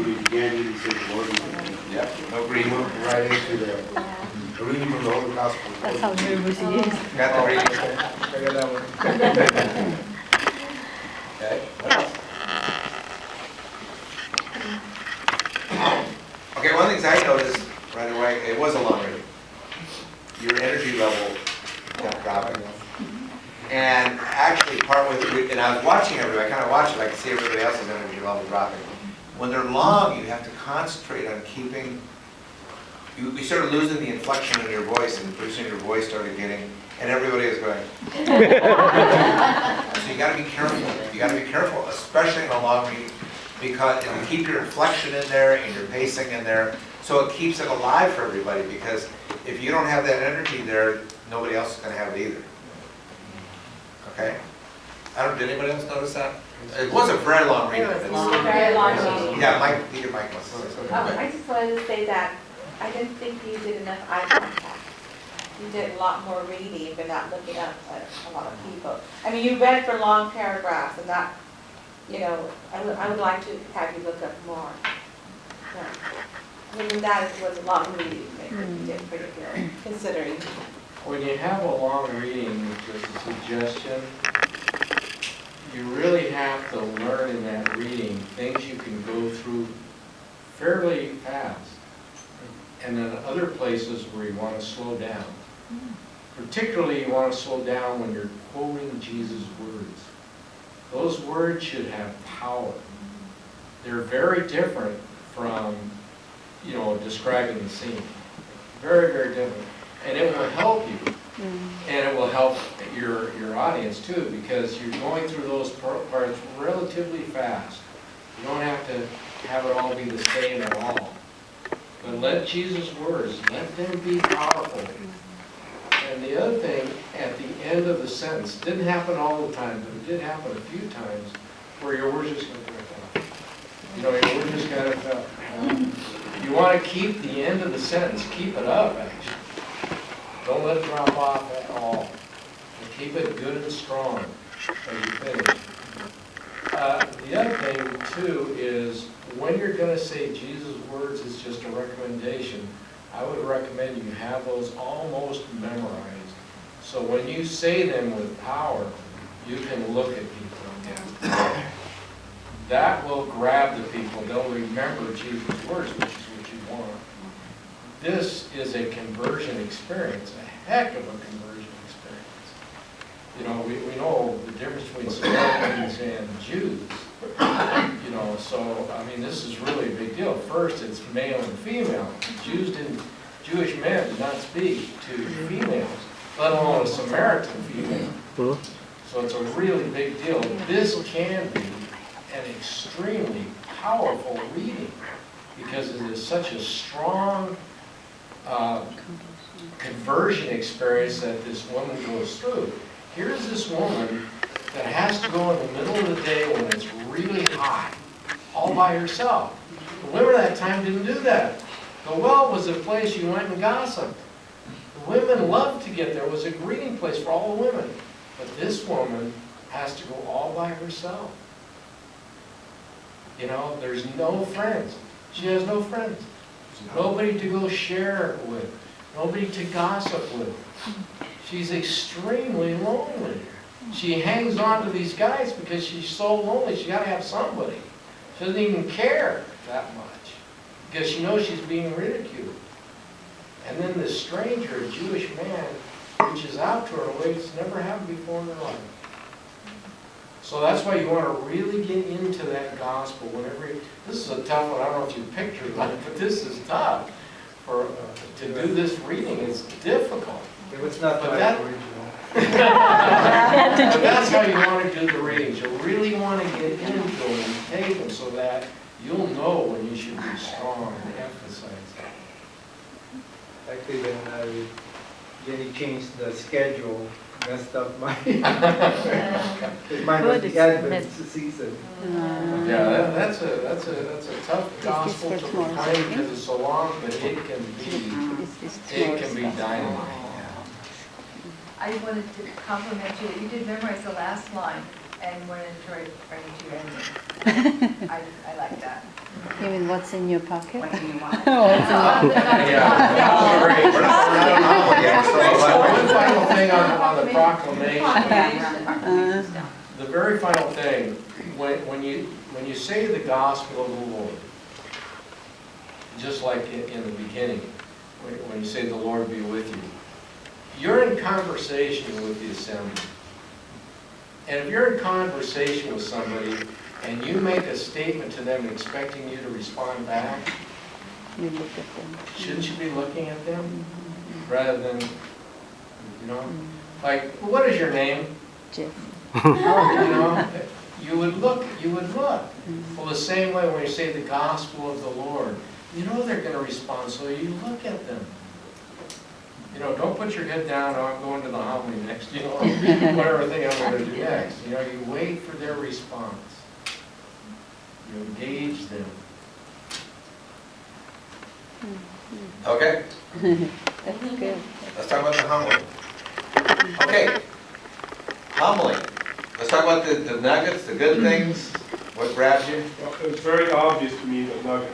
we began reading the sacred word. Yep, no We reading. moved right into the reading from the Holy Gospel. That's how nervous he is. Got the reading. I got that one. Okay, what else? Okay, one of the things I noticed right away, it was a long reading. Your energy level kept dropping. And actually, part with, and I was watching everybody, I kind of watched it, I could see everybody else's energy level dropping. When they're long, you have to concentrate on keeping, you started losing the inflection in your voice, and pretty soon your voice started getting, and everybody is going. So you gotta be careful, especially in a long reading, because if you keep your inflection in there and your pacing in there, so it keeps it alive for everybody, because if you don't have that energy there, nobody else is gonna have it either. Okay? Did anybody else notice that? It was a very long reading. It was long, very long meeting. Yeah, Mike, you can Mike wants to say something. I just wanted to say that I didn't think you did enough eye contact. You did a lot more reading, but not looking up at a lot of people. I mean, you read for long paragraphs, and that, you know, I would like to have you look up more. I mean, that was a long reading, but you did pretty good, considering. When you have a long reading, just a suggestion, you really have to learn in that reading things you can go through fairly fast. And then other places where you want to slow down. Particularly you want to slow down when you're quoting Jesus' words. Those words should have power. They're very different from, you know, describing the scene. Very, very different. And it will help you. And it will help your audience too, because you're going through those parts relatively fast. You don't have to have it all be the same at all. But let Jesus' words, let them be powerful. And the other thing, at the end of the sentence, didn't happen all the time, but it did happen a few times, where your words just kind of, you know, your words just kind of, you want to keep the end of the sentence, keep it up, actually. Don't let it drop off at all. And keep it good and strong as you finish. The other thing, too, is when you're going to say Jesus' words is just a recommendation, I would recommend you have those almost memorized. So when you say them with power, you can look at people again. That will grab the people. They'll remember Jesus' words, which is what you want. This is a conversion experience, a heck of a conversion experience. You know, we know the difference between Samaritans and Jews. You know, so, I mean, this is really a big deal. First, it's male and female. Jewish men did not speak to females, let alone a Samaritan female. So it's a really big deal. This can be an extremely powerful reading because it is such a strong conversion experience that this woman goes through. Here's this woman that has to go in the middle of the day when it's really hot, all by herself. The women at that time didn't do that. The well was a place you went and gossiped. The women loved to get there. It was a greeting place for all the women. But this woman has to go all by herself. You know, there's no friends. She has no friends. Nobody to go share with. Nobody to gossip with. She's extremely lonely. She hangs on to these guys because she's so lonely. She's got to have somebody. She doesn't even care that much because she knows she's being ridiculed. And then this stranger, a Jewish man, reaches out to her in a way it's never happened before in her life. So that's why you want to really get into that gospel whenever you, this is a tough one. I don't know if you pictured that, but this is tough. To do this reading is difficult. It was not But my that- original. But that's how you want to do the readings. You really want to get into them and take them so that you'll know when you should be strong and emphasize that. Actually, when Jenny changed the schedule, messed up my, mine was Good, the Advent it's season. Yeah, that's a tough gospel to proclaim because it's so long, but it can be dynamite. I wanted to compliment you that you did memorize the last line. and went into it right to ending. I like that. You mean what's in your pocket? What do you want? Yeah. Great. We're not on Humble yet, so One final thing on the proclamation. Uh, The very final thing, when you say the gospel of the Lord, just like in the beginning, when you say the Lord be with you, you're in conversation with the assembly. And if you're in conversation with somebody and you make a statement to them expecting you to respond back, we look at them. shouldn't you be looking at them rather than, you know, like, what is your name? Jeff. You know, you would look. Well, the same way when you say the gospel of the Lord, you know they're going to respond, so you look at them. You know, don't put your head down, oh, I'm going to the homily next, you know, whatever thing I'm going to do next. You know, you wait for their response. You engage them. Okay, That's good. let's talk about the homily. Okay, homily. Let's talk about the nuggets, the good things, what grabs you. Well, it's very obvious to me, the nugget.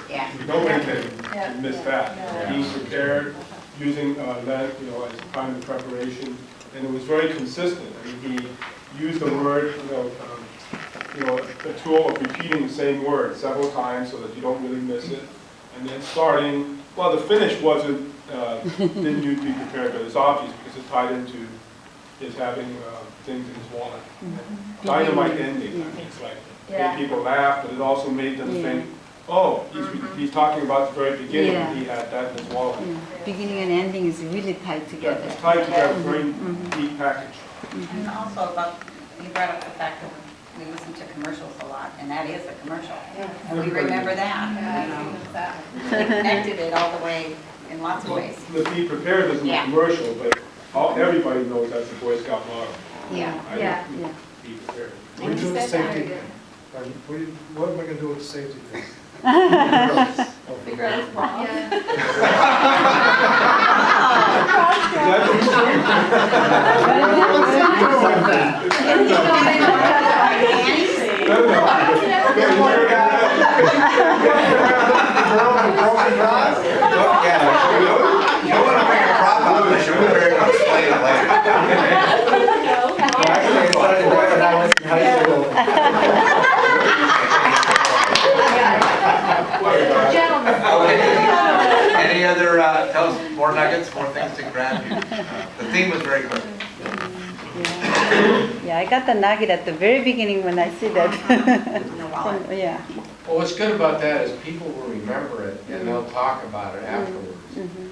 Yeah. I mean, nobody can miss that. Being prepared, using Lent, you know, as time of preparation, and it was very consistent. I mean, he used the word, a tool of repeating the same word several times so that you don't really miss it. And then starting, well, the finish wasn't, didn't need to be prepared, but it's obvious because it's tied into his having things in his wallet. And dynamite ending, I mean, it's like, made people laugh, but it also made them think, oh, he's talking about the very beginning, Yeah. he had that in his wallet. Beginning and ending is really tied Yeah, together. it's tied together, very neat package. And also about, you brought up the fact that we listen to commercials a lot, and that is a commercial. And we remember that, you know. We connected it all the way in lots of ways. The Be Prepared isn't a Yeah. commercial, but everybody knows that's the Boy Scout motto. Yeah. Yeah. Be prepared. What are you doing with the safety thing? What am I gonna do with the safety thing? Figure out his mom. You don't want to bring a prop up unless you're prepared to explain it later. Actually, I started doing it when I was in high school. Okay. Any other, tell us more nuggets, more things to grab you. The theme was very clear. Yeah, I got the nugget at the very beginning when I see that. Yeah. Well, what's good about that is people will remember it and they'll talk about it afterwards.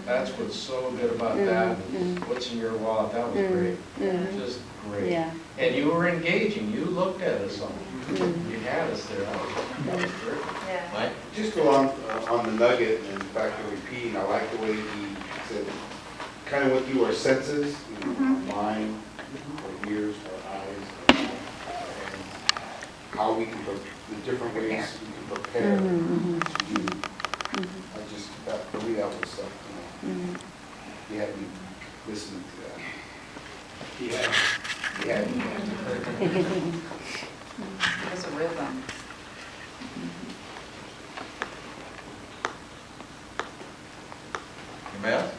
That's what's so good about that. What's in your wallet, that was great. Just great. Yeah. And you were engaging, you looked at us all. You had us there, that was great. Mike? Just go on the nugget and back to repeating, I like the way he said, kind of what you are senses, you know, our mind, our ears, our eyes, our mouth, our hands, how we can, the different ways we can prepare to do. For me, that was stuff, you know, he had me listening to that. He had me. There's a rhythm. Anybody else?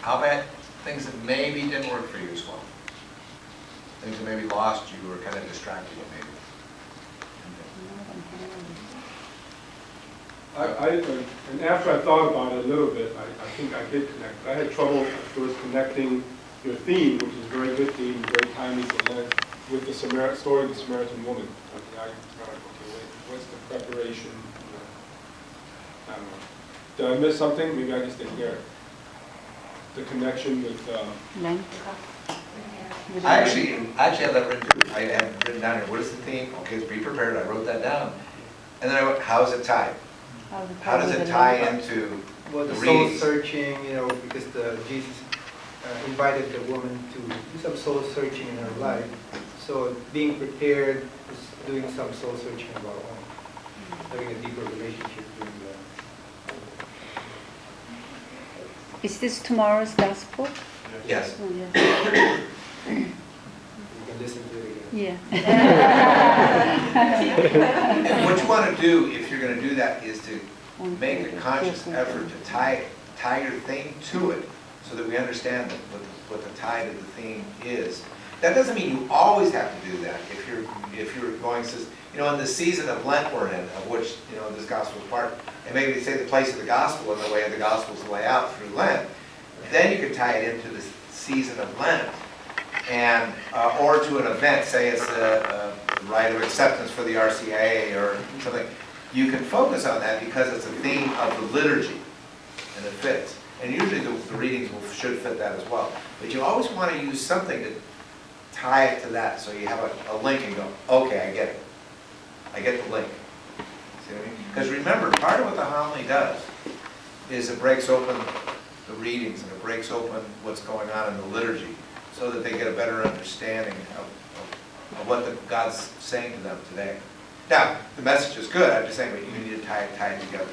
How about things that maybe didn't work for you as well? Things that maybe lost you or kind of distracted you maybe? And after I thought about it a little bit, I think I did connect. I had trouble at first connecting your theme, which is a very good theme, very timely for Lent, with the story of the Samaritan woman. I mean, I thought, okay, wait, what's the preparation? I don't know. Did I miss something? Maybe I just didn't hear it. The connection with, Lent. I actually have that written too. I had written down here, what is the theme? Okay, be prepared, I wrote that down. And then I went, how is it tied? How does it tie into Well, the the soul readings? searching, you know, because Jesus invited the woman to do some soul searching in her life. So being prepared is doing some soul searching of our own, having a deeper relationship with Is this tomorrow's gospel? Yes. Oh, yes. You can listen to it again. Yeah. What you want to do, if you're going to do that, is to make a conscious effort to tie your theme to it, so that we understand what the tie to the theme is. That doesn't mean you always have to do that. If you're going to, in the season of Lent we're in, of which this gospel is part, and maybe say the place of the gospel and the way the gospels lay out through Lent, then you can tie it into the season of Lent, and or to an event, say it's a rite of acceptance for the RCIA or something. You can focus on that because it's a theme of the liturgy, and it fits. And usually the readings should fit that as well. But you always want to use something to tie it to that, so you have a link and go, okay, I get it. I get the link. See what I mean? Because remember, part of what the homily does is it breaks open the readings and it breaks open what's going on in the liturgy, so that they get a better understanding of what God's saying to them today. Now, the message is good. I'm just saying, but you need to tie it together too.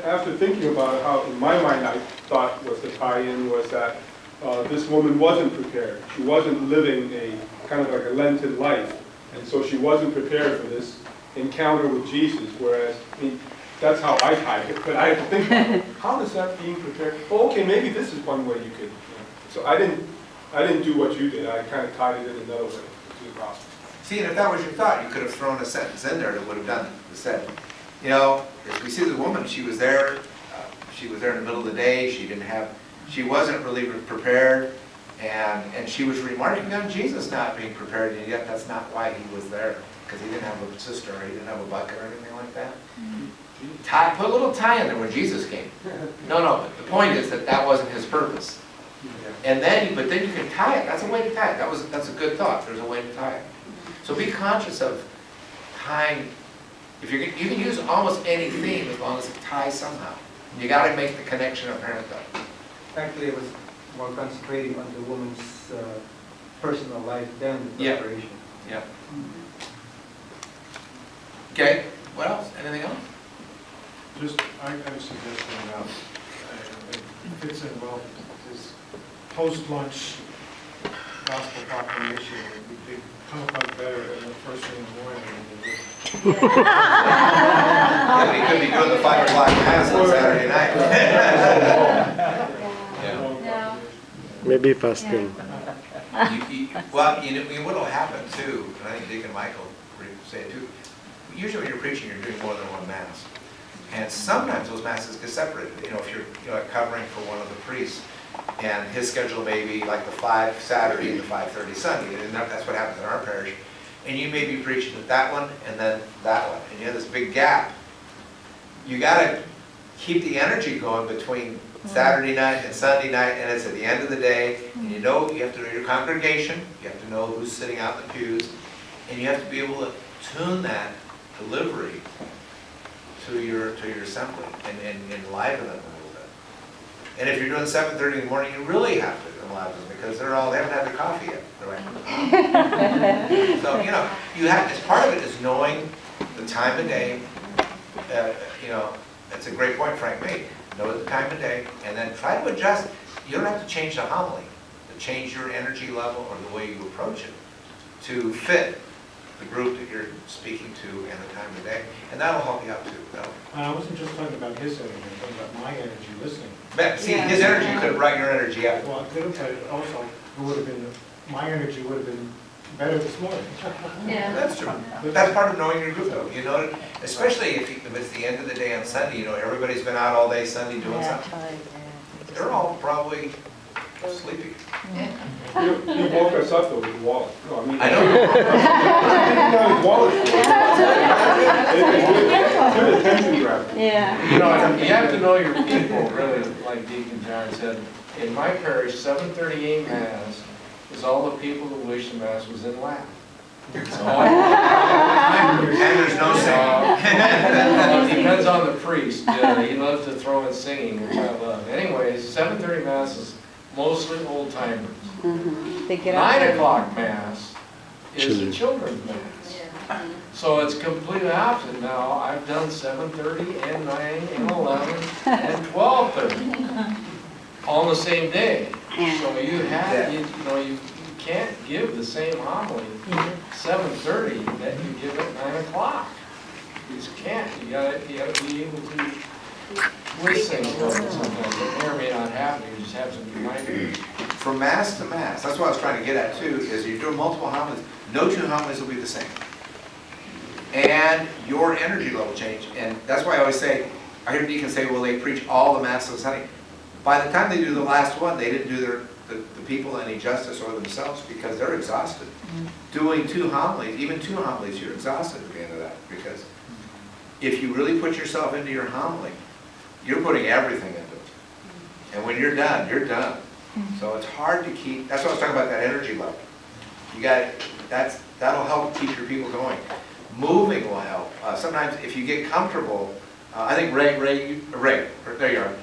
After thinking about it, how in my mind I thought was the tie-in was that this woman wasn't prepared. She wasn't living a kind of like a Lenten life, and so she wasn't prepared for this encounter with Jesus. Whereas, that's how I tied it. But I had to think about it. How does that being prepared? Oh, okay, maybe this is one way you could. So I didn't do what you did. I kind of tied it in another way to the gospel. See, and if that was your thought, you could have thrown a sentence in there that would have done it. It said, as we see the woman, she was there in the middle of the day. She wasn't really prepared, and she was remarking on Jesus not being prepared, and yet that's not why he was there, because he didn't have a sister, or he didn't have a bucket or anything like that. Put a little tie in there when Jesus came. No, but the point is that wasn't his purpose. And but then you can tie it. That's a way to tie it. That's a good thought. There's a way to tie it. So be conscious of tying. You can use almost any theme as long as it ties somehow. You got to make the connection apparent though. Actually, it was more concentrating on the woman's personal life than the preparation. Yeah. Okay. What else? Anything else? Just, I have a suggestion about, it fits in well, this post-lunch gospel proclamation would be come up better than the first thing in the morning. Yeah, we could be doing the 5 o'clock mass on Saturday night. No. Maybe fasting. What will happen too, and I think Deacon Michael say it too, usually when you're preaching, you're doing more than one mass. And sometimes those masses get separated. If you're covering for one of the priests, and his schedule may be like the 5 Saturday and the 5:30 Sunday, and that's what happens in our parish. And you may be preaching at that one and then that one, and you have this big gap. You got to keep the energy going between Saturday night and Sunday night, and it's at the end of the day, and you have to know your congregation, you have to know who's sitting out in the pews, and you have to be able to tune that delivery to your assembly and enliven them a little bit. And if you're doing 7:30 in the morning, you really have to enliven them because they haven't had their coffee yet. So you have. As part of it is knowing the time of day. That's a great point Frank made. Know the time of day, and then try to adjust. You don't have to change the homily, to change your energy level or the way you approach it to fit the group that you're speaking to and the time of day, and that'll help you out too. I wasn't just talking about his energy, I'm talking about my energy listening. But see, his energy could have brought your energy up. Well, I could have had it also, my energy would have been better this morning. Yeah. That's true. But that's part of knowing your group, though. Especially if it's the end of the day on Sunday. Everybody's been out all day Sunday doing something. They're all probably sleepy. You woke us up though with the wallet. No, I know. His wallet. Good attention grab. Yeah. You have to know your people, really, like Deacon John said. In my parish, 7:38 Mass is all the people who wish the Mass was in Latin. So, And there's no singing. it depends on the priest. He loves to throw in singing, which I love. Anyways, 7:30 Mass is mostly old timers. They get up. 9 o'clock Mass is the children's Mass. So it's completely opposite now. I've done 7:30 and 9 and 11 and 12:30 all on the same day. So And you have, you know, you can't give the same homily 7:30 that you give at 9 o'clock. You just can't, you gotta be able to listen to it sometimes. It may or may not happen, you just have some reminders. From mass to mass, that's what I was trying to get at too, is you're doing multiple homilies, no two homilies will be the same. And your energy level change, and that's why I always say, I hear deacons say, well, they preach all the masses of Sunday. By the time they do the last one, they didn't do the people any justice or themselves because they're exhausted. Doing two homilies, even two homilies, you're exhausted at the end of that, because if you really put yourself into your homily, you're putting everything into it. And when you're done, you're done. So it's hard to keep, that's what I was talking about, that energy level. You got, that'll help keep your people going. Moving will help. Sometimes if you get comfortable, I think Ray, there you are.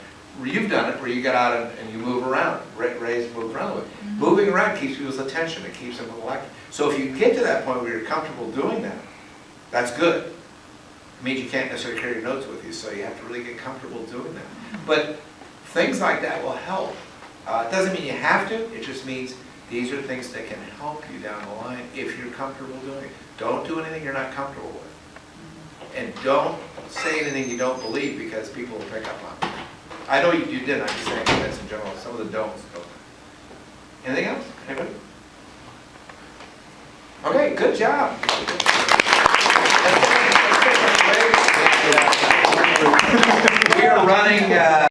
You've done it where you get out and you move around. Ray's moved around with it. Moving around keeps people's attention. It keeps them elected. So if you get to that point where you're comfortable doing that, that's good. It means you can't necessarily carry your notes with you, so you have to really get comfortable doing that. But things like that will help. It doesn't mean you have to. It just means these are things that can help you down the line if you're comfortable doing it. Don't do anything you're not comfortable with. And don't say anything you don't believe because people will pick up on it. I know you did, I'm just saying that's in general, some of the don'ts. Anything else? Anybody? Okay, good job. We are running